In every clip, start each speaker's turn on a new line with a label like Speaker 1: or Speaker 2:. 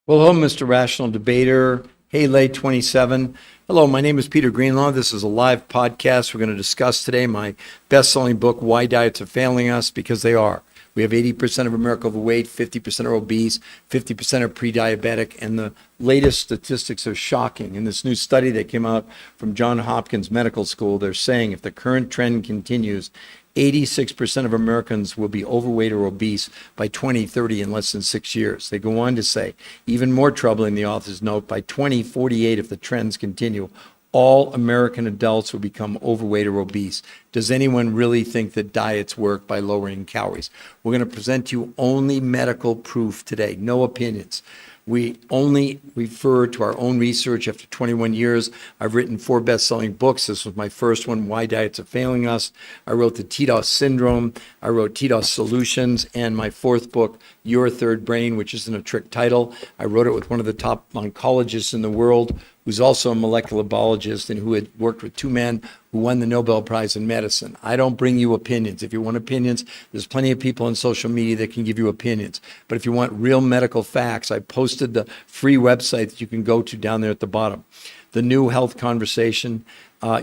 Speaker 1: Well, hello, Mr. Rational Debater. Hey, Lay 27. Hello, my name is Peter Greenlaw. This is a live podcast. We're going to discuss today my best-selling book, Why Diets Are Failing Us, because they are. We have 80% of America overweight, 50% are obese, 50% are pre-diabetic, and the latest statistics are shocking. In this new study that came out from Johns Hopkins Medical School, they're saying if the current trend continues, 86% of Americans will be overweight or obese by 2030 in less than 6 years. They go on to say, even more troubling, the authors note, by 2048, if the trends continue, all American adults will become overweight or obese. Does anyone really think that diets work by lowering calories? We're going to present to you only medical proof today, no opinions. We only refer to our own research. After 21 years, I've written 4 best-selling books. This was my first one, Why Diets Are Failing Us. I wrote The TDOS Syndrome. I wrote TDOS Solutions. And my 4th book, Your Third Brain, which isn't a trick title. I wrote it with one of the top oncologists in the world, who's also a molecular biologist and who had worked with 2 men who won the Nobel Prize in medicine. I don't bring you opinions. If you want opinions, there's plenty of people on social media that can give you opinions. But if you want real medical facts, I posted the free website that you can go to down there at the bottom. The New Health Conversation.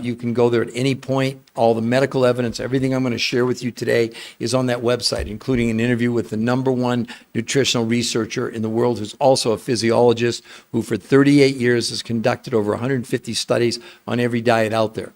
Speaker 1: You can go there at any point. All the medical evidence, everything I'm going to share with you today is on that website, including an interview with the #1 nutritional researcher in the world, who's also a physiologist, who for 38 years has conducted over 150 studies on every diet out there.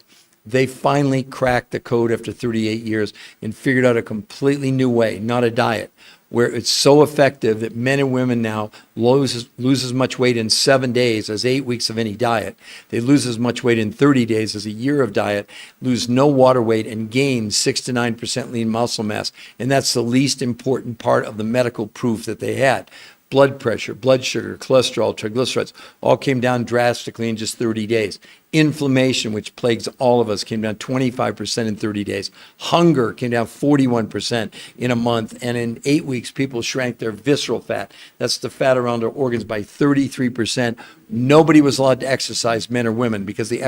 Speaker 1: They finally cracked the code after 38 years and figured out a completely new way, not a diet, where it's so effective that men and women now lose as much weight in 7 days as 8 weeks of any diet. They lose as much weight in 30 days as a year of diet, lose no water weight, and gain 6 to 9% lean muscle mass. And that's the least important part of the medical proof that they had. Blood pressure, blood sugar, cholesterol, triglycerides all came down drastically in just 30 days. Inflammation, which plagues all of us, came down 25% in 30 days. Hunger came down 41% in a month. And in 8 weeks, people shrank their visceral fat. That's the fat around our organs by 33%. Nobody was allowed to exercise, men or women, because the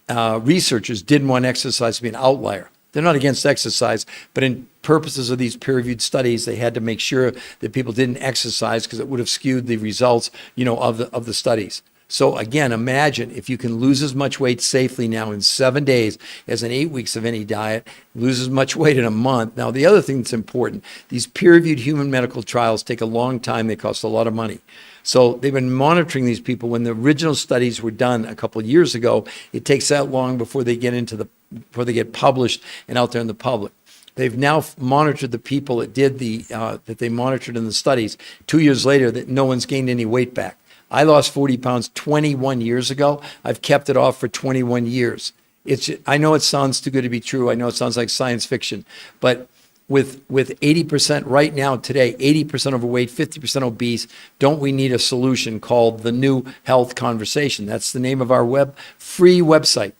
Speaker 1: researchers didn't want exercise to be an outlier. They're not against exercise, but in purposes of these peer-reviewed studies, they had to make sure that people didn't exercise because it would have skewed the results, of the studies. So again, imagine if you can lose as much weight safely now in 7 days as in 8 weeks of any diet, lose as much weight in a month. Now, the other thing that's important, these peer-reviewed human medical trials take a long time. They cost a lot of money. So they've been monitoring these people. When the original studies were done a couple of years ago, it takes that long before they get published and out there in the public. They've now monitored the people that did that they monitored in the studies. 2 years later, that no one's gained any weight back. I lost 40 pounds 21 years ago. I've kept it off for 21 years. I know it sounds too good to be true. I know it sounds like science fiction, but with 80% right now today, 80% overweight, 50% obese, don't we need a solution called the New Health Conversation? That's the name of our free website.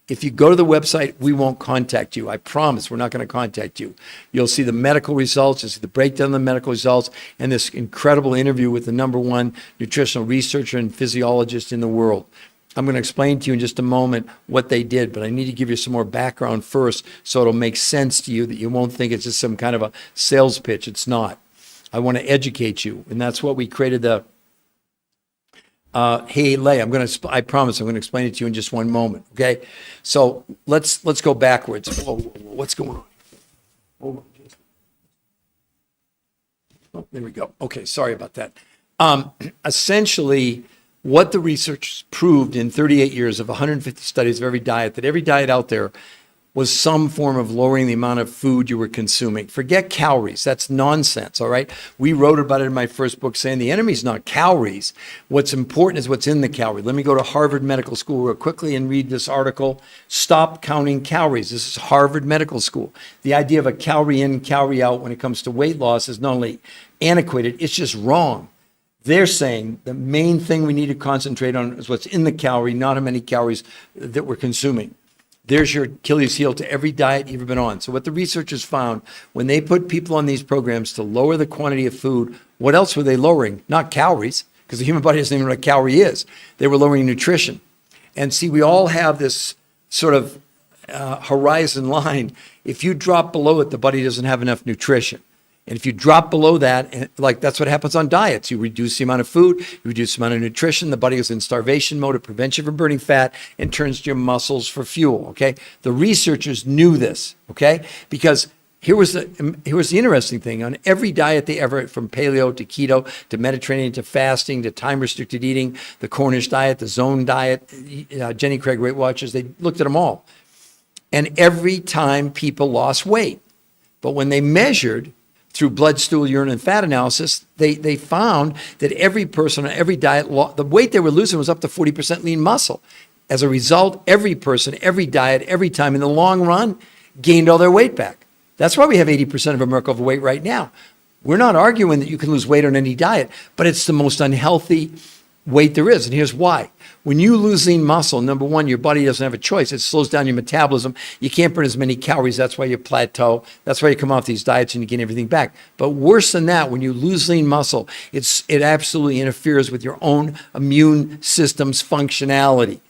Speaker 1: If you go to the website, we won't contact you. I promise we're not going to contact you. You'll see the medical results, you'll see the breakdown of the medical results, and this incredible interview with the #1 nutritional researcher and physiologist in the world. I'm going to explain to you in just a moment what they did, but I need to give you some more background first so it'll make sense to you, that you won't think it's just some kind of a sales pitch. It's not. I want to educate you, and that's what we created the Hey, Lay, I promise I'm going to explain it to you in just one moment, okay? So let's go backwards. Whoa, what's going on? Hold on. Oh, there we go. Okay, sorry about that. Essentially, what the researchers proved in 38 years of 150 studies of every diet, that every diet out there was some form of lowering the amount of food you were consuming. Forget calories. That's nonsense, all right? We wrote about it in my first book saying the enemy's not calories. What's important is what's in the calorie. Let me go to Harvard Medical School real quickly and read this article. Stop counting calories. This is Harvard Medical School. The idea of a calorie in, calorie out when it comes to weight loss is not only antiquated, it's just wrong. They're saying the main thing we need to concentrate on is what's in the calorie, not how many calories that we're consuming. There's your Achilles heel to every diet you've ever been on. So what the researchers found, when they put people on these programs to lower the quantity of food, what else were they lowering? Not calories, because the human body doesn't even know what a calorie is. They were lowering nutrition. And see, we all have this sort of horizon line. If you drop below it, the body doesn't have enough nutrition. And if you drop below that, like that's what happens on diets. You reduce the amount of food, you reduce the amount of nutrition, the body is in starvation mode, it prevents you from burning fat and turns to your muscles for fuel, okay? The researchers knew this, okay? Because here was the interesting thing. On every diet they ever, from paleo to keto to Mediterranean to fasting to time-restricted eating, the Cornish diet, the zone diet, Jenny Craig Weight Watchers, they looked at them all. And every time people lost weight. But when they measured through blood, stool, urine, and fat analysis, they found that every person on every diet, the weight they were losing was up to 40% lean muscle. As a result, every person, every diet, every time in the long run, gained all their weight back. That's why we have 80% of America overweight right now. We're not arguing that you can lose weight on any diet, but it's the most unhealthy weight there is. And here's why. When you lose lean muscle, number one, your body doesn't have a choice. It slows down your metabolism. You can't burn as many calories. That's why you plateau. That's why you come off these diets and you gain everything back. But worse than that, when you lose lean muscle, it absolutely interferes with your own immune system's functionality.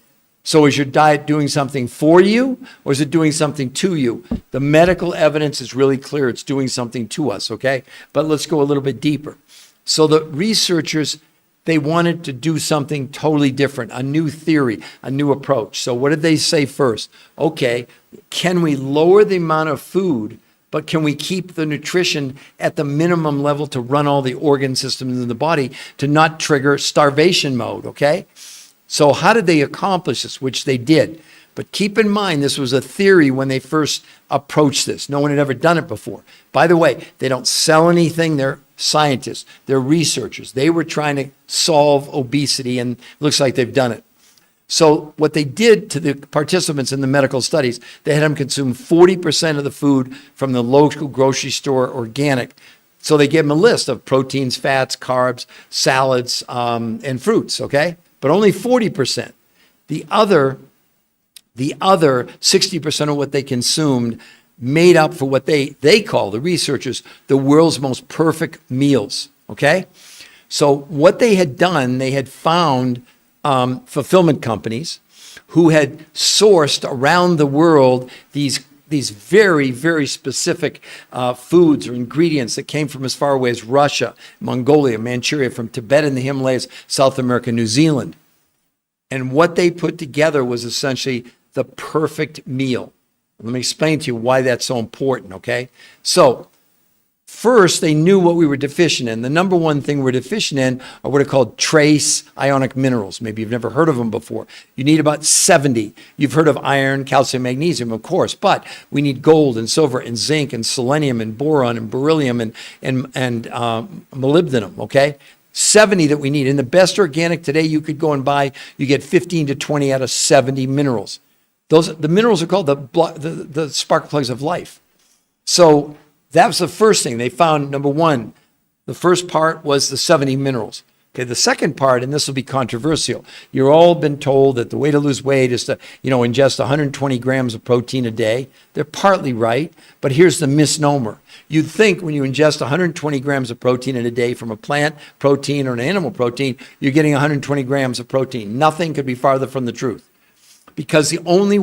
Speaker 1: So is your diet doing something for you, or is it doing something to you? The medical evidence is really clear. It's doing something to us, okay? But let's go a little bit deeper. So the researchers, they wanted to do something totally different, a new theory, a new approach. So what did they say first? Okay, can we lower the amount of food, but can we keep the nutrition at the minimum level to run all the organ systems in the body to not trigger starvation mode, okay? So how did they accomplish this? Which they did. But keep in mind, this was a theory when they first approached this. No one had ever done it before. By the way, they don't sell anything. They're scientists. They're researchers. They were trying to solve obesity, and it looks like they've done it. So what they did to the participants in the medical studies, they had them consume 40% of the food from the local grocery store, organic. So they gave them a list of proteins, fats, carbs, salads, and fruits, okay? But only 40%. The other 60% of what they consumed made up for what they call, the researchers, the world's most perfect meals, okay? So what they had done, they had found fulfillment companies who had sourced around the world these very, very specific foods or ingredients that came from as far away as Russia, Mongolia, Manchuria, from Tibet and the Himalayas, South America, New Zealand. And what they put together was essentially the perfect meal. Let me explain to you why that's so important, okay? So first, they knew what we were deficient in. The number one thing we're deficient in are what are called trace ionic minerals. Maybe you've never heard of them before. You need about 70. You've heard of iron, calcium, magnesium, of course, but we need gold and silver and zinc and selenium and boron and beryllium and molybdenum, okay? 70 that we need. In the best organic today you could go and buy, you get 15 to 20 out of 70 minerals. The minerals are called the spark plugs of life. So that was the first thing. They found, number one, the first part was the 70 minerals. Okay, the second part, and this will be controversial, you've all been told that the way to lose weight is to, ingest 120 grams of protein a day. They're partly right, but here's the misnomer. You'd think when you ingest 120 grams of protein in a day from a plant protein or an animal protein, you're getting 120 grams of protein. Nothing could be farther from the truth. Because the only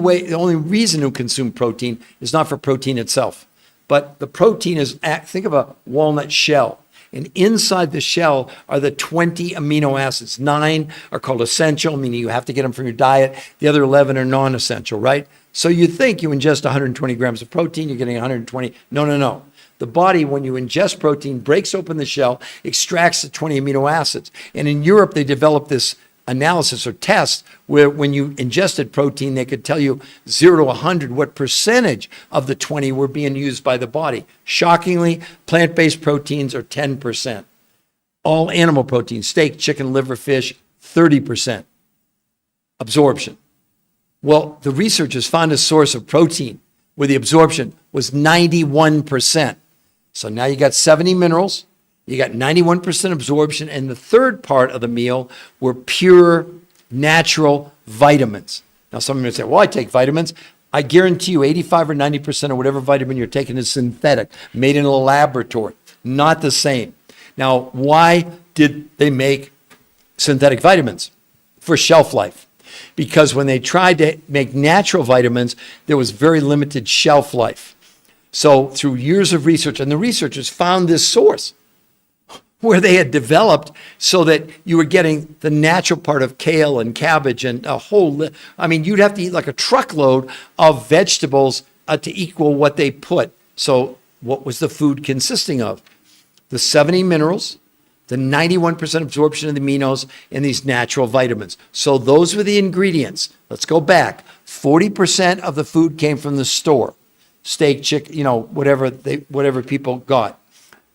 Speaker 1: reason to consume protein is not for protein itself, but the protein is, think of a walnut shell. And inside the shell are the 20 amino acids. 9 are called essential, meaning you have to get them from your diet. The other 11 are non-essential, right? So you think you ingest 120 grams of protein, you're getting 120. No. The body, when you ingest protein, breaks open the shell, extracts the 20 amino acids. And in Europe, they developed this analysis or test where when you ingested protein, they could tell you 0 to 100 what percentage of the 20 were being used by the body. Shockingly, plant-based proteins are 10%. All animal proteins, steak, chicken, liver, fish, 30% absorption. Well, the researchers found a source of protein where the absorption was 91%. So now you got 70 minerals, you got 91% absorption, and the third part of the meal were pure, natural vitamins. Now, some of you say, well, I take vitamins. I guarantee you 85 or 90% of whatever vitamin you're taking is synthetic, made in a laboratory. Not the same. Now, why did they make synthetic vitamins? For shelf life. Because when they tried to make natural vitamins, there was very limited shelf life. So through years of research, and the researchers found this source where they had developed so that you were getting the natural part of kale and cabbage and a whole, you'd have to eat like a truckload of vegetables to equal what they put. So what was the food consisting of? The 70 minerals, the 91% absorption of the aminos, and these natural vitamins. So those were the ingredients. Let's go back. 40% of the food came from the store. Steak, chicken, whatever people got.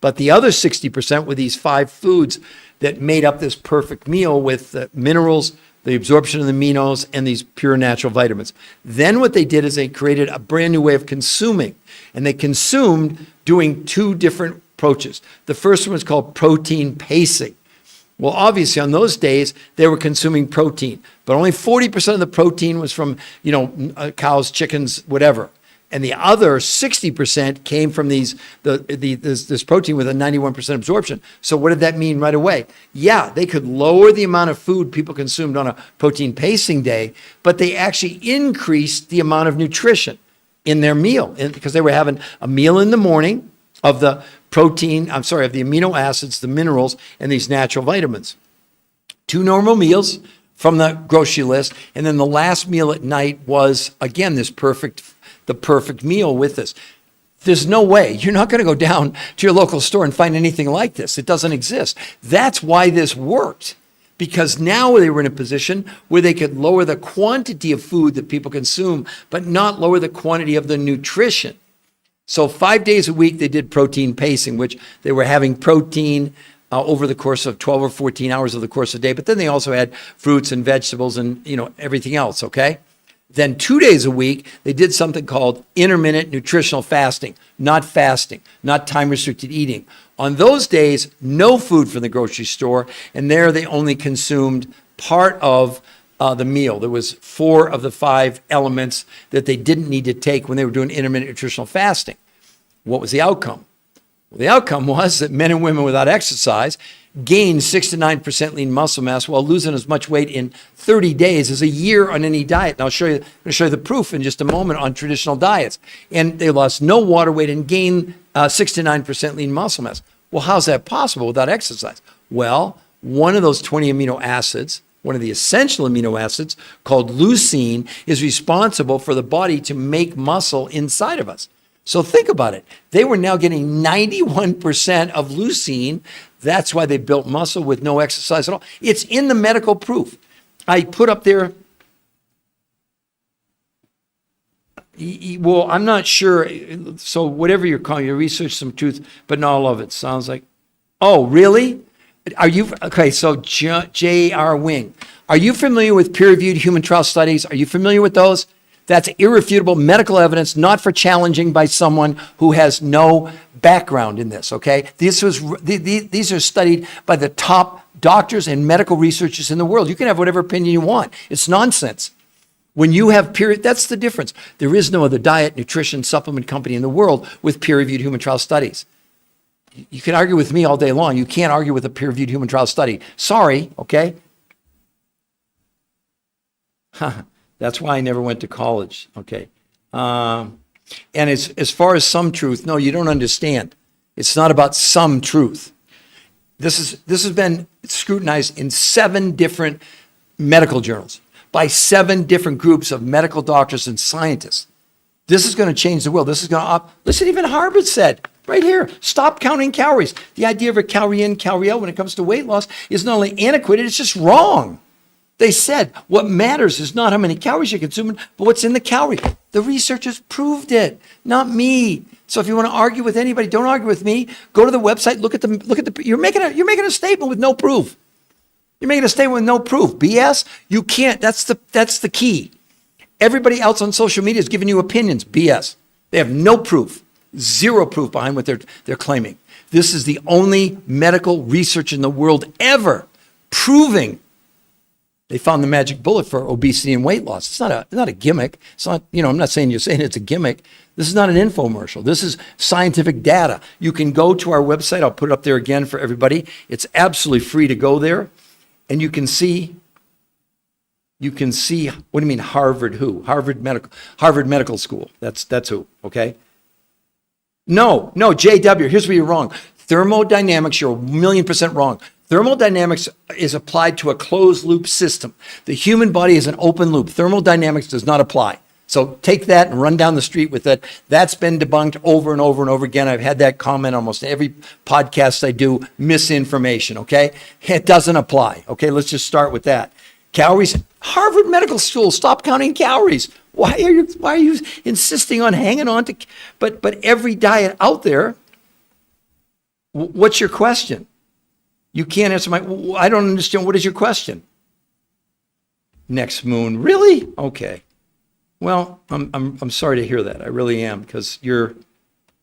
Speaker 1: But the other 60% were these 5 foods that made up this perfect meal with the minerals, the absorption of the aminos, and these pure natural vitamins. Then what they did is they created a brand new way of consuming. And they consumed doing 2 different approaches. The first one was called protein pacing. Well, obviously on those days, they were consuming protein, but only 40% of the protein was from, cows, chickens, whatever. And the other 60% came from this protein with a 91% absorption. So what did that mean right away? Yeah, they could lower the amount of food people consumed on a protein pacing day, but they actually increased the amount of nutrition in their meal because they were having a meal in the morning of the of the amino acids, the minerals, and these natural vitamins. 2 normal meals from the grocery list, and then the last meal at night was, again, the perfect meal with this. There's no way. You're not going to go down to your local store and find anything like this. It doesn't exist. That's why this worked, because now they were in a position where they could lower the quantity of food that people consume, but not lower the quantity of the nutrition. So 5 days a week, they did protein pacing, which they were having protein over the course of 12 or 14 hours of the course of the day. But then they also had fruits and vegetables and, everything else, okay? Then 2 days a week, they did something called intermittent nutritional fasting, not time-restricted eating. On those days, no food from the grocery store, and there they only consumed part of the meal. There was 4 of the 5 elements that they didn't need to take when they were doing intermittent nutritional fasting. What was the outcome? Well, the outcome was that men and women without exercise gained 6 to 9% lean muscle mass while losing as much weight in 30 days as a year on any diet. And I'm going to show you the proof in just a moment on traditional diets. And they lost no water weight and gained 6 to 9% lean muscle mass. Well, how's that possible without exercise? Well, one of those 20 amino acids, one of the essential amino acids called leucine, is responsible for the body to make muscle inside of us. So think about it. They were now getting 91% of leucine. That's why they built muscle with no exercise at all. It's in the medical proof. I put up there, well, I'm not sure. So whatever you're calling, you research some truth, but not all of it. Sounds like, oh, really? Okay, so J.R. Wing. Are you familiar with peer-reviewed human trial studies? Are you familiar with those? That's irrefutable medical evidence, not for challenging by someone who has no background in this, okay? These are studied by the top doctors and medical researchers in the world. You can have whatever opinion you want. It's nonsense. When you have that's the difference. There is no other diet, nutrition, supplement company in the world with peer-reviewed human trial studies. You can argue with me all day long. You can't argue with a peer-reviewed human trial study. Sorry, okay? That's why I never went to college, okay? And as far as some truth, no, you don't understand. It's not about some truth. This has been scrutinized in 7 different medical journals by 7 different groups of medical doctors and scientists. This is going to change the world. This is going to, listen, even Harvard said, right here, stop counting calories. The idea of a calorie in, calorie out when it comes to weight loss is not only antiquated, it's just wrong. They said what matters is not how many calories you're consuming, but what's in the calorie. The researchers proved it, not me. So if you want to argue with anybody, don't argue with me. Go to the website, look at the. You're making a statement with no proof. You're making a statement with no proof. BS. You can't. That's the key. Everybody else on social media is giving you opinions. BS. They have no proof. 0 proof behind what they're claiming. This is the only medical research in the world ever proving they found the magic bullet for obesity and weight loss. It's not a gimmick. It's not, I'm not saying you're saying it's a gimmick. This is not an infomercial. This is scientific data. You can go to our website. I'll put it up there again for everybody. It's absolutely free to go there. And you can see, what do you mean Harvard who? Harvard Medical School. That's who, okay? No, JW, here's where you're wrong. Thermodynamics, you're 1,000,000% wrong. Thermodynamics is applied to a closed loop system. The human body is an open loop. Thermodynamics does not apply. So take that and run down the street with it. That's been debunked over and over and over again. I've had that comment almost every podcast I do, misinformation, okay? It doesn't apply, okay? Let's just start with that. Calories, Harvard Medical School, stop counting calories. Why are you insisting on hanging on to, but every diet out there, what's your question? You can't answer I don't understand. What is your question? Next moon. Really? Okay. Well, I'm sorry to hear that. I really am, because you're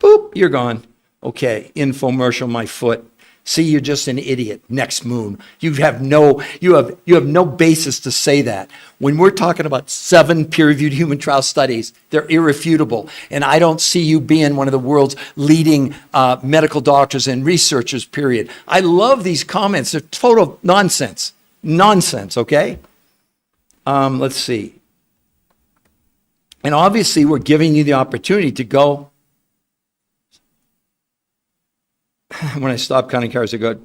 Speaker 1: gone. Okay. Infomercial, my foot. See, you're just an idiot. Next moon. You have no basis to say that. When we're talking about 7 peer-reviewed human trial studies, they're irrefutable. And I don't see you being one of the world's leading medical doctors and researchers, period. I love these comments. They're total nonsense. Nonsense, okay? Let's see. And obviously, we're giving you the opportunity to go. When I stop counting calories, I go,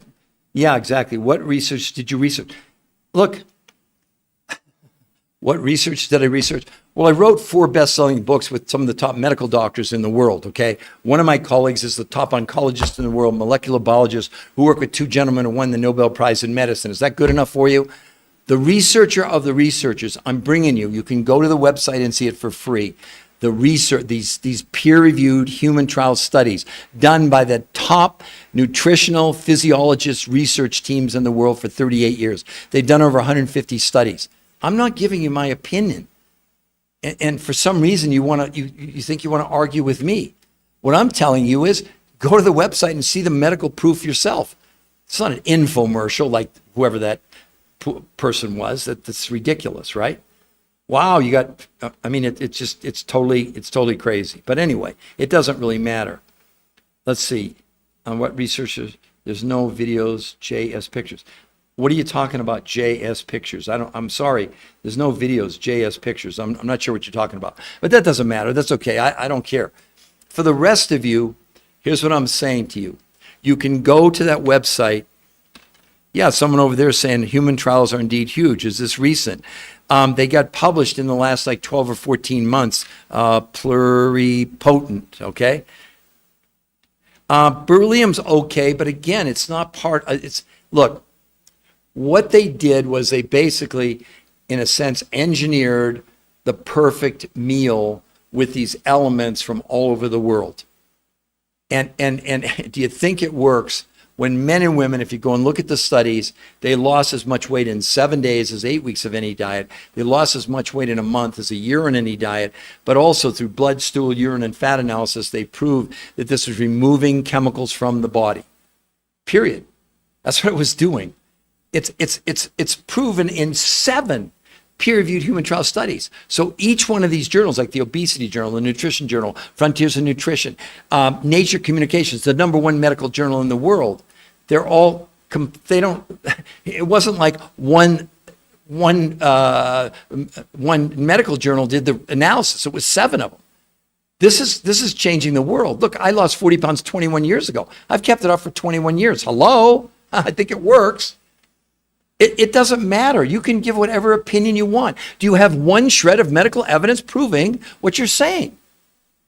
Speaker 1: yeah, exactly. What research did you research? Look, what research did I research? Well, I wrote 4 best-selling books with some of the top medical doctors in the world, okay? One of my colleagues is the top oncologist in the world, molecular biologist, who worked with 2 gentlemen who won the Nobel Prize in medicine. Is that good enough for you? The researcher of the researchers, I'm bringing you. You can go to the website and see it for free. The research, these peer-reviewed human trial studies done by the top nutritional physiologist research teams in the world for 38 years. They've done over 150 studies. I'm not giving you my opinion. And for some reason you think you want to argue with me. What I'm telling you is go to the website and see the medical proof yourself. It's not an infomercial like whoever that person was. That's ridiculous, right? Wow, you got, I mean, it's totally crazy. But anyway, it doesn't really matter. Let's see. On what researchers, there's no videos, JS pictures. What are you talking about, JS pictures? I'm sorry. There's no videos, JS pictures. I'm not sure what you're talking about. But that doesn't matter. That's okay. I don't care. For the rest of you, here's what I'm saying to you. You can go to that website. Yeah, someone over there is saying human trials are indeed huge. Is this recent? They got published in the last 12 or 14 months, pluripotent, okay? Beryllium's okay, but again, it's not part, look, what they did was they basically, in a sense, engineered the perfect meal with these elements from all over the world. And do you think it works? When men and women, if you go and look at the studies, they lost as much weight in 7 days as 8 weeks of any diet. They lost as much weight in a month as a year in any diet, but also through blood, stool, urine, and fat analysis, they proved that this was removing chemicals from the body. Period. That's what it was doing. It's proven in 7 peer-reviewed human trial studies. So each one of these journals, like the Obesity Journal, the Nutrition Journal, Frontiers in Nutrition, Nature Communications, the #1 medical journal in the world, they're all, it wasn't like one medical journal did the analysis. It was 7 of them. This is changing the world. Look, I lost 40 pounds 21 years ago. I've kept it up for 21 years. Hello? I think it works. It doesn't matter. You can give whatever opinion you want. Do you have one shred of medical evidence proving what you're saying?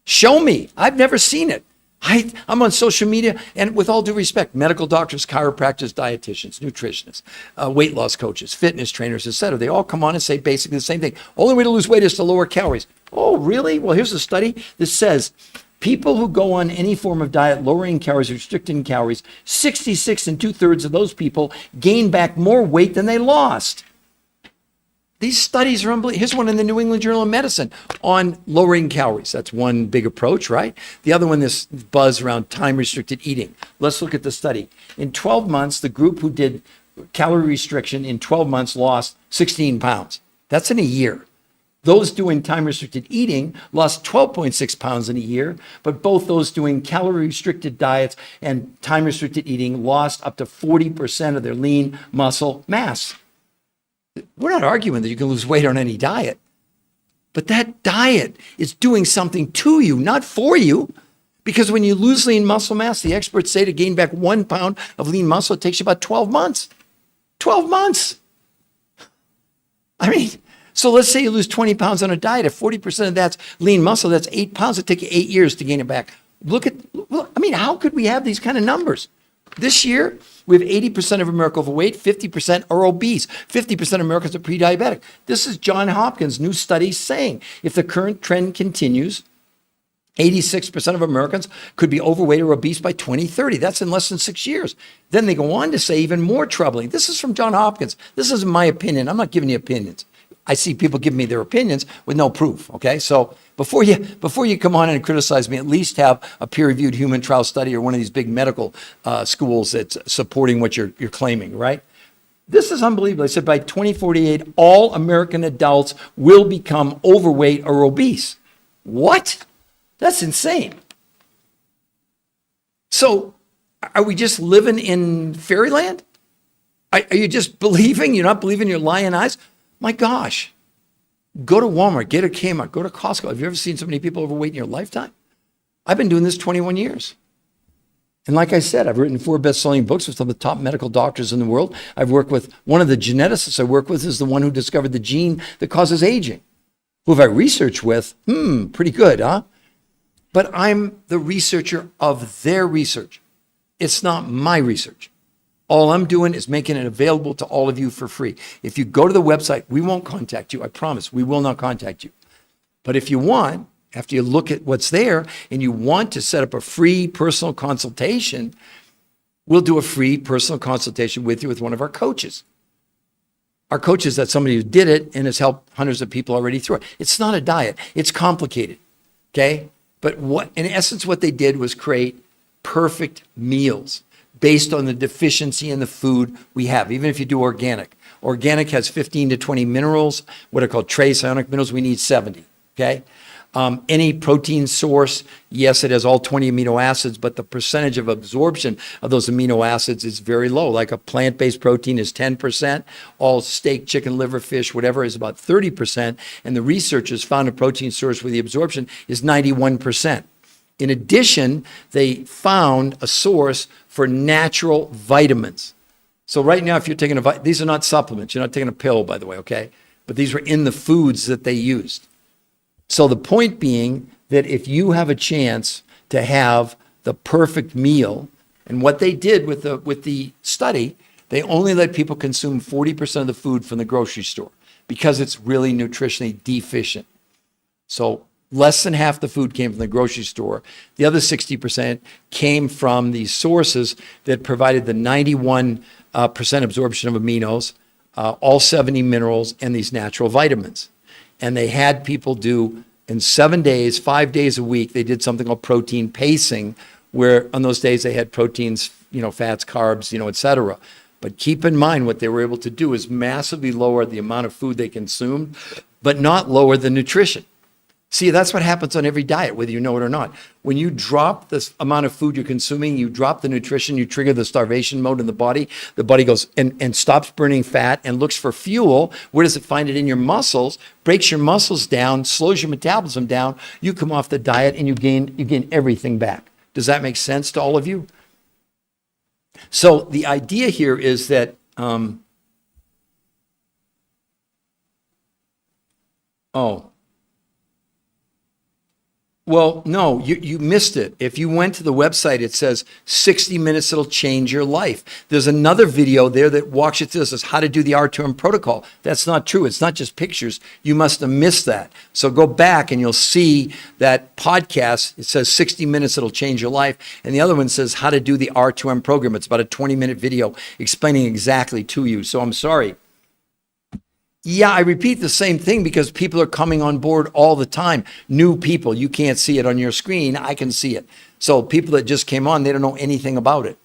Speaker 1: Show me. I've never seen it. I'm on social media, and with all due respect, medical doctors, chiropractors, dietitians, nutritionists, weight loss coaches, fitness trainers, etc. They all come on and say basically the same thing. Only way to lose weight is to lower calories. Oh, really? Well, here's a study that says people who go on any form of diet, lowering calories, restricting calories, 66 and 2/3 of those people gain back more weight than they lost. These studies are unbelievable. Here's one in the New England Journal of Medicine on lowering calories. That's one big approach, right? The other one, this buzz around time-restricted eating. Let's look at the study. In 12 months, the group who did calorie restriction in 12 months lost 16 pounds. That's in a year. Those doing time-restricted eating lost 12.6 pounds in a year, but both those doing calorie-restricted diets and time-restricted eating lost up to 40% of their lean muscle mass. We're not arguing that you can lose weight on any diet, but that diet is doing something to you, not for you. Because when you lose lean muscle mass, the experts say to gain back 1 pound of lean muscle, it takes you about 12 months. 12 months. I mean, so let's say you lose 20 pounds on a diet. If 40% of that's lean muscle, that's 8 pounds. It takes you 8 years to gain it back. How could we have these kind of numbers? This year, we have 80% of America overweight, 50% are obese, 50% of Americans are pre-diabetic. This is Johns Hopkins' new study saying if the current trend continues, 86% of Americans could be overweight or obese by 2030. That's in less than 6 years. Then they go on to say even more troubling. This is from Johns Hopkins. This isn't my opinion. I'm not giving you opinions. I see people give me their opinions with no proof, okay? So before you come on and criticize me, at least have a peer-reviewed human trial study or one of these big medical schools that's supporting what you're claiming, right? This is unbelievable. I said by 2048, all American adults will become overweight or obese. What? That's insane. So are we just living in fairyland? Are you just believing? You're not believing your lying eyes? My gosh, go to Walmart, get a Kmart, go to Costco. Have you ever seen so many people overweight in your lifetime? I've been doing this 21 years. And like I said, I've written 4 best-selling books with some of the top medical doctors in the world. I've worked with one of the geneticists I work with is the one who discovered the gene that causes aging. Who have I researched with? Pretty good, huh? But I'm the researcher of their research. It's not my research. All I'm doing is making it available to all of you for free. If you go to the website, we won't contact you. I promise, we will not contact you. But if you want, after you look at what's there and you want to set up a free personal consultation, we'll do a free personal consultation with you with one of our coaches. Our coach is that somebody who did it and has helped hundreds of people already through it. It's not a diet. It's complicated, okay? But in essence, what they did was create perfect meals based on the deficiency in the food we have, even if you do organic. Organic has 15 to 20 minerals, what are called trace ionic minerals. We need 70, okay? Any protein source, yes, it has all 20 amino acids, but the percentage of absorption of those amino acids is very low. Like a plant-based protein is 10%, all steak, chicken, liver, fish, whatever is about 30%, and the researchers found a protein source where the absorption is 91%. In addition, they found a source for natural vitamins. So right now, if you're taking these are not supplements. You're not taking a pill, by the way, okay? But these were in the foods that they used. So the point being that if you have a chance to have the perfect meal, and what they did with the study, they only let people consume 40% of the food from the grocery store because it's really nutritionally deficient. So less than half the food came from the grocery store. The other 60% came from these sources that provided the 91% absorption of aminos, all 70 minerals, and these natural vitamins. And they had people do, in 7 days, 5 days a week, they did something called protein pacing, where on those days they had proteins, fats, carbs, et cetera. But keep in mind what they were able to do is massively lower the amount of food they consumed, but not lower the nutrition. See, that's what happens on every diet, whether you know it or not. When you drop the amount of food you're consuming, you drop the nutrition, you trigger the starvation mode in the body goes and stops burning fat and looks for fuel. Where does it find it? In your muscles, breaks your muscles down, slows your metabolism down. You come off the diet and you gain everything back. Does that make sense to all of you? So the idea here is that, well, no, you missed it. If you went to the website, it says 60 minutes, it'll change your life. There's another video there that walks you through this, is how to do the R2M protocol. That's not true. It's not just pictures. You must have missed that. So go back and you'll see that podcast. It says 60 minutes, it'll change your life. And the other one says how to do the R2M program. It's about a 20-minute video explaining exactly to you. So I'm sorry. Yeah, I repeat the same thing because people are coming on board all the time. New people, you can't see it on your screen. I can see it. So people that just came on, they don't know anything about it.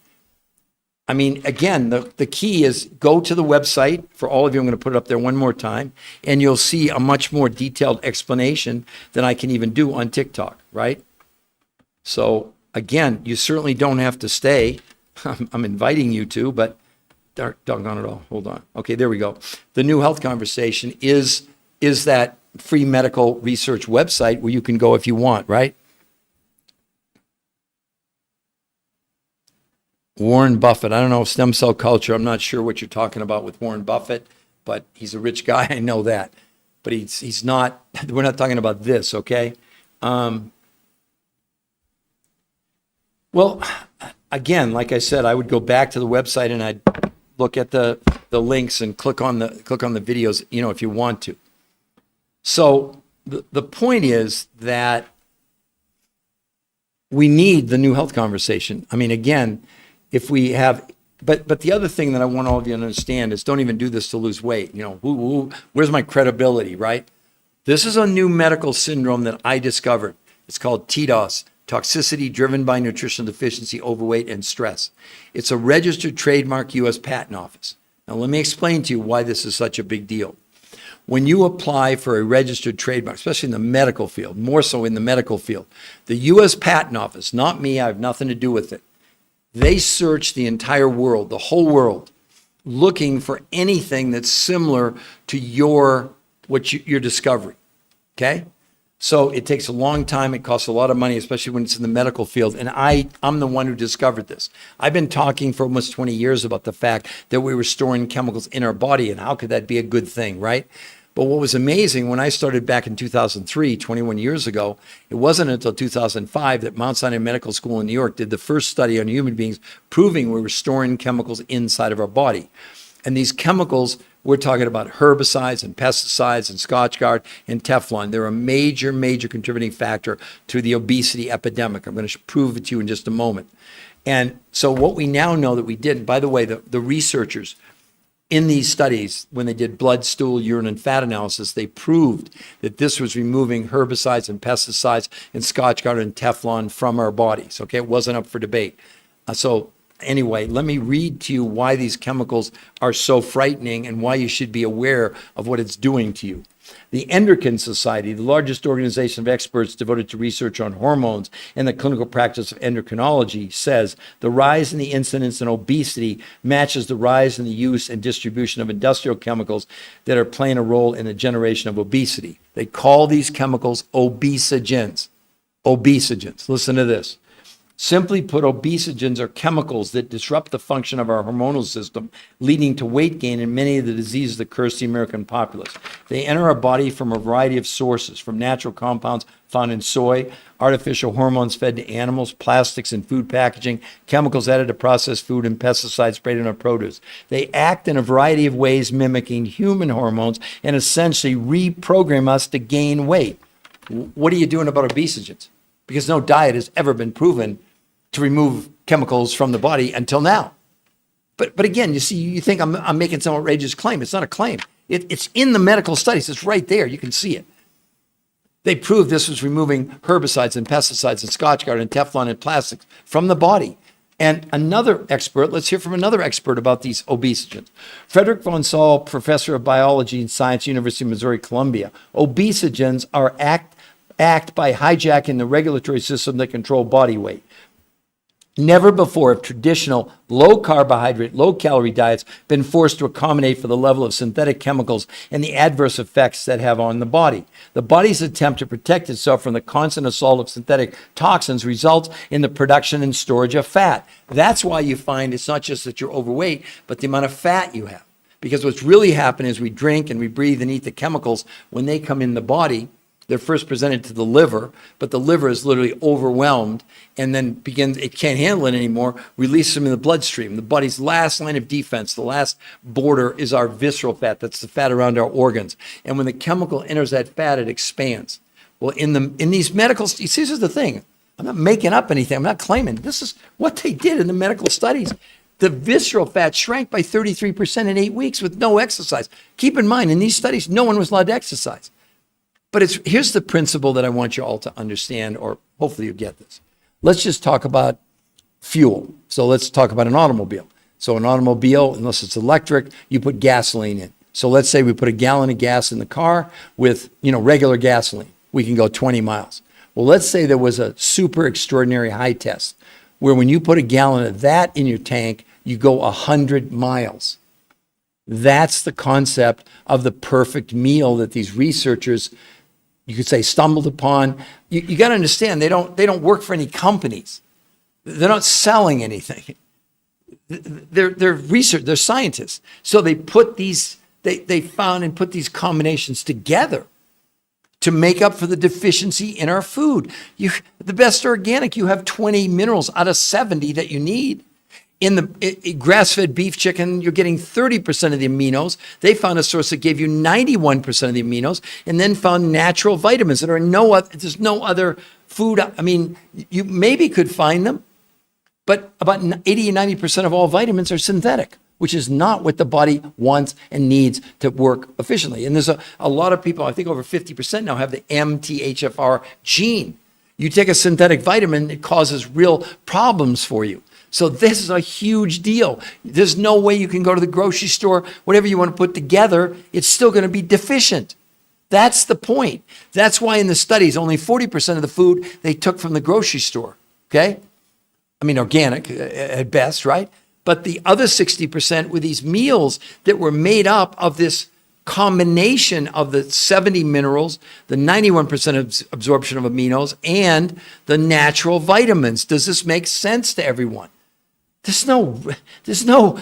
Speaker 1: I mean, again, the key is go to the website. For all of you, I'm going to put it up there one more time, and you'll see a much more detailed explanation than I can even do on TikTok, right? So again, you certainly don't have to stay. I'm inviting you to, but doggone it all. Hold on. Okay, there we go. The New Health Conversation is that free medical research website where you can go if you want, right? Warren Buffett. I don't know, stem cell culture. I'm not sure what you're talking about with Warren Buffett, but he's a rich guy. I know that. But he's not, we're not talking about this, okay? Well, again, like I said, I would go back to the website and I'd look at the links and click on the videos, if you want to. So the point is that we need the new health conversation. I mean, again, if we have, but the other thing that I want all of you to understand is don't even do this to lose weight. Where's my credibility, right? This is a new medical syndrome that I discovered. It's called TDOS, toxicity driven by nutritional deficiency, overweight, and stress. It's a registered trademark U.S. Patent Office. Now, let me explain to you why this is such a big deal. When you apply for a registered trademark, especially in the medical field, more so in the medical field, the U.S. Patent Office, not me, I have nothing to do with it, they search the entire world, the whole world, looking for anything that's similar to your discovery, okay? So it takes a long time. It costs a lot of money, especially when it's in the medical field. And I'm the one who discovered this. I've been talking for almost 20 years about the fact that we were storing chemicals in our body, and how could that be a good thing, right? But what was amazing, when I started back in 2003, 21 years ago, it wasn't until 2005 that Mount Sinai Medical School in New York did the first study on human beings proving we were storing chemicals inside of our body. And these chemicals, we're talking about herbicides and pesticides and Scotchgard and Teflon. They're a major, major contributing factor to the obesity epidemic. I'm going to prove it to you in just a moment. And so what we now know that we did, and by the way, the researchers in these studies, when they did blood, stool, urine, and fat analysis, they proved that this was removing herbicides and pesticides and Scotchgard and Teflon from our bodies. Okay, it wasn't up for debate. So anyway, let me read to you why these chemicals are so frightening and why you should be aware of what it's doing to you. The Endocrine Society, the largest organization of experts devoted to research on hormones and the clinical practice of endocrinology, says the rise in the incidence in obesity matches the rise in the use and distribution of industrial chemicals that are playing a role in the generation of obesity. They call these chemicals obesogens. Obesogens. Listen to this. Simply put, obesogens are chemicals that disrupt the function of our hormonal system, leading to weight gain and many of the diseases that curse the American populace. They enter our body from a variety of sources, from natural compounds found in soy, artificial hormones fed to animals, plastics in food packaging, chemicals added to processed food, and pesticides sprayed in our produce. They act in a variety of ways mimicking human hormones and essentially reprogram us to gain weight. What are you doing about obesogens? Because no diet has ever been proven to remove chemicals from the body until now. But again, you see, you think I'm making some outrageous claim. It's not a claim. It's in the medical studies. It's right there. You can see it. They proved this was removing herbicides and pesticides and Scotchgard and Teflon and plastics from the body. And another expert, let's hear from another expert about these obesogens. Frederick von Saul, professor of biology and science, University of Missouri, Columbia. Obesogens are act by hijacking the regulatory system that control body weight. Never before have traditional low carbohydrate, low calorie diets been forced to accommodate for the level of synthetic chemicals and the adverse effects that have on the body. The body's attempt to protect itself from the constant assault of synthetic toxins results in the production and storage of fat. That's why you find it's not just that you're overweight, but the amount of fat you have. Because what's really happening is we drink and we breathe and eat the chemicals. When they come in the body, they're first presented to the liver, but the liver is literally overwhelmed and then it can't handle it anymore, releases them in the bloodstream. The body's last line of defense, the last border, is our visceral fat. That's the fat around our organs. And when the chemical enters that fat, it expands. Well, in these medical, you see, this is the thing. I'm not making up anything. I'm not claiming. This is what they did in the medical studies. The visceral fat shrank by 33% in 8 weeks with no exercise. Keep in mind, in these studies, no one was allowed to exercise. But here's the principle that I want you all to understand, or hopefully you get this. Let's just talk about fuel. So let's talk about an automobile. So an automobile, unless it's electric, you put gasoline in. So let's say we put a gallon of gas in the car with, regular gasoline. We can go 20 miles. Well, let's say there was a super extraordinary high test where when you put a gallon of that in your tank, you go 100 miles. That's the concept of the perfect meal that these researchers, you could say, stumbled upon. You got to understand, they don't work for any companies. They're not selling anything. they're research, they're scientists. So they put they found and put these combinations together to make up for the deficiency in our food. The best organic, you have 20 minerals out of 70 that you need. In the grass-fed beef chicken, you're getting 30% of the aminos. They found a source that gave you 91% of the aminos, and then found natural vitamins that are there's no other food. I mean, you maybe could find them, but about 80 and 90% of all vitamins are synthetic, which is not what the body wants and needs to work efficiently. And there's a lot of people, I think over 50% now have the MTHFR gene. You take a synthetic vitamin, it causes real problems for you. So this is a huge deal. There's no way you can go to the grocery store, whatever you want to put together, it's still going to be deficient. That's the point. That's why in the studies, only 40% of the food they took from the grocery store, okay? I mean, organic at best, right? But the other 60% were these meals that were made up of this combination of the 70 minerals, the 91% absorption of aminos, and the natural vitamins. Does this make sense to everyone? There's no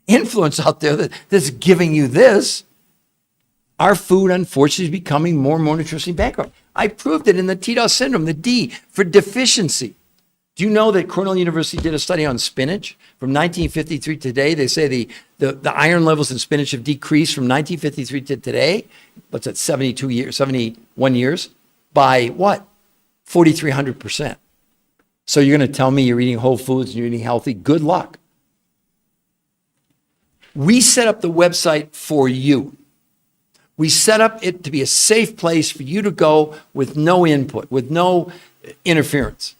Speaker 1: influence out there that's giving you this. Our food, unfortunately, is becoming more and more nutritionally bankrupt. I proved it in the TDOS syndrome, the D for deficiency. Do you know that Cornell University did a study on spinach from 1953 to today? They say the iron levels in spinach have decreased from 1953 to today. What's that, 71 years? By what? 4,300%. So you're going to tell me you're eating whole foods and you're eating healthy? Good luck. We set up the website for you. We set up it to be a safe place for you to go with no input, with no interference.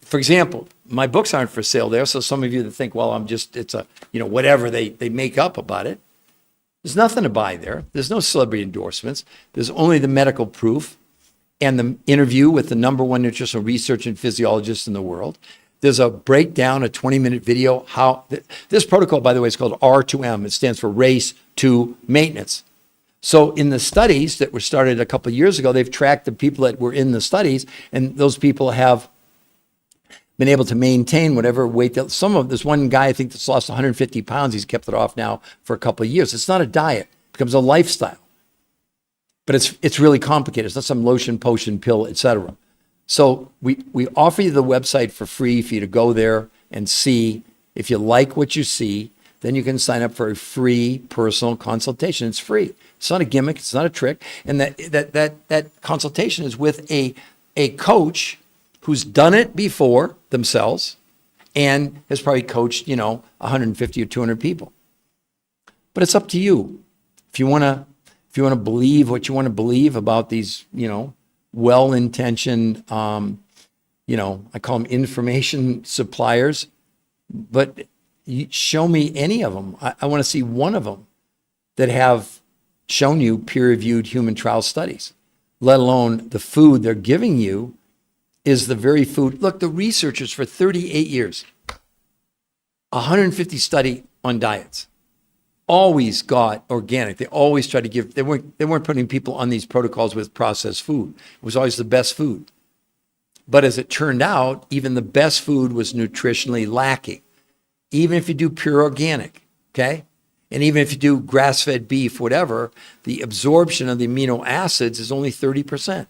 Speaker 1: For example, my books aren't for sale there, so some of you that think, well, it's whatever they make up about it. There's nothing to buy there. There's no celebrity endorsements. There's only the medical proof and the interview with the #1 nutritional research and physiologist in the world. There's a breakdown, a 20-minute video. This protocol, by the way, is called R2M. It stands for Race to Maintenance. So in the studies that were started a couple of years ago, they've tracked the people that were in the studies, and those people have been able to maintain whatever weight that there's one guy I think that's lost 150 pounds. He's kept it off now for a couple of years. It's not a diet, it becomes a lifestyle. But it's really complicated. It's not some lotion, potion, pill, etc. So we offer you the website for free for you to go there and see. If you like what you see, then you can sign up for a free personal consultation. It's free. It's not a gimmick. It's not a trick. And that consultation is with a coach who's done it before themselves and has probably coached, 150 or 200 people. But it's up to you. If you want to believe what you want to believe about these, well-intentioned, I call them information suppliers, but show me any of them. I want to see one of them that have shown you peer-reviewed human trial studies, let alone the food they're giving you is the very food. Look, the researchers for 38 years, 150 study on diets, always got organic. They always tried to give, they weren't putting people on these protocols with processed food. It was always the best food. But as it turned out, even the best food was nutritionally lacking. Even if you do pure organic, okay? And even if you do grass-fed beef, whatever, the absorption of the amino acids is only 30%.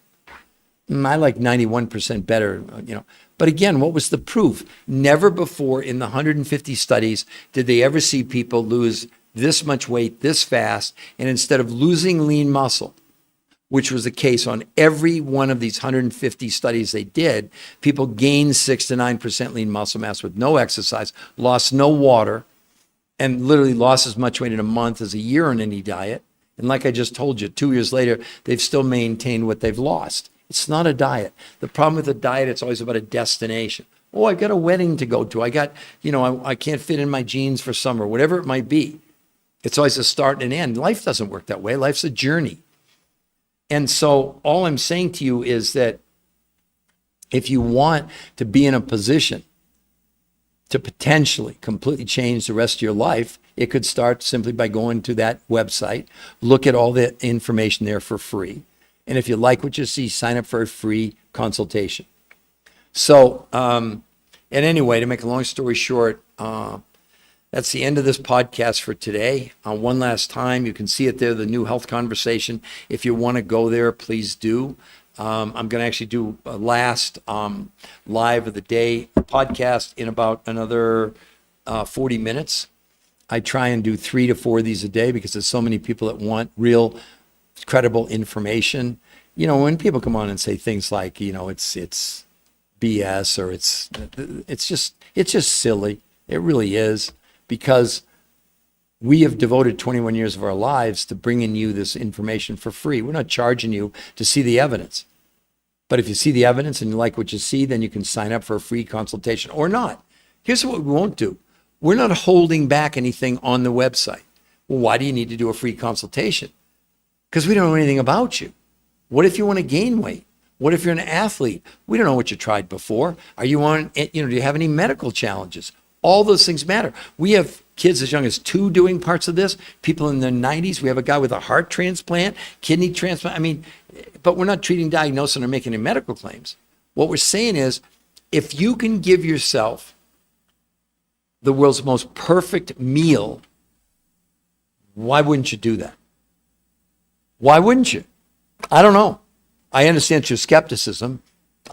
Speaker 1: I like 91% better, But again, what was the proof? Never before in the 150 studies did they ever see people lose this much weight this fast, and instead of losing lean muscle, which was the case on every one of these 150 studies they did, people gained 6 to 9% lean muscle mass with no exercise, lost no water, and literally lost as much weight in a month as a year on any diet. And like I just told you, 2 years later, they've still maintained what they've lost. It's not a diet. The problem with a diet, it's always about a destination. Oh, I've got a wedding to go to. I got, I can't fit in my jeans for summer, whatever it might be. It's always a start and an end. Life doesn't work that way. Life's a journey. And so all I'm saying to you is that if you want to be in a position to potentially completely change the rest of your life, it could start simply by going to that website, look at all the information there for free. And if you like what you see, sign up for a free consultation. So, and anyway, to make a long story short, That's the end of this podcast for today. One last time, you can see it there, the new health conversation. If you want to go there, please do. I'm going to actually do a last live of the day podcast in about another 40 minutes. I try and do 3 to 4 of these a day because there's so many people that want real credible information. You know, when people come on and say things like, you know, it's BS or it's just silly. It really is, because we have devoted 21 years of our lives to bringing you this information for free. We're not charging you to see the evidence. But if you see the evidence and you like what you see, then you can sign up for a free consultation or not. Here's what we won't do. We're not holding back anything on the website. Well, why do you need to do a free consultation? Because we don't know anything about you. What if you want to gain weight? What if you're an athlete? We don't know what you tried before. Are you on, do you have any medical challenges? All those things matter. We have kids as young as 2 doing parts of this, people in their 90s. We have a guy with a heart transplant, kidney transplant. I mean, but we're not treating, diagnosing, or making any medical claims. What we're saying is, if you can give yourself the world's most perfect meal, why wouldn't you do that? Why wouldn't you? I don't know. I understand your skepticism.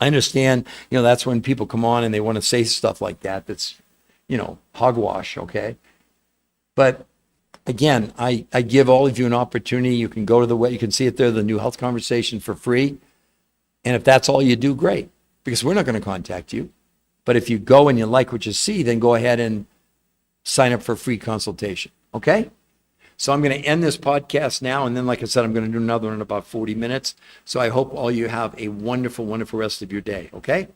Speaker 1: I understand, that's when people come on and they want to say stuff like that. That's, hogwash, okay? But again, I give all of you an opportunity. You can go to the web, you can see it there, the new health conversation for free. And if that's all you do, great, because we're not going to contact you. But if you go and you like what you see, then go ahead and sign up for a free consultation, okay? So I'm going to end this podcast now, and then, like I said, I'm going to do another one in about 40 minutes. So I hope all you have a wonderful, wonderful rest of your day, okay?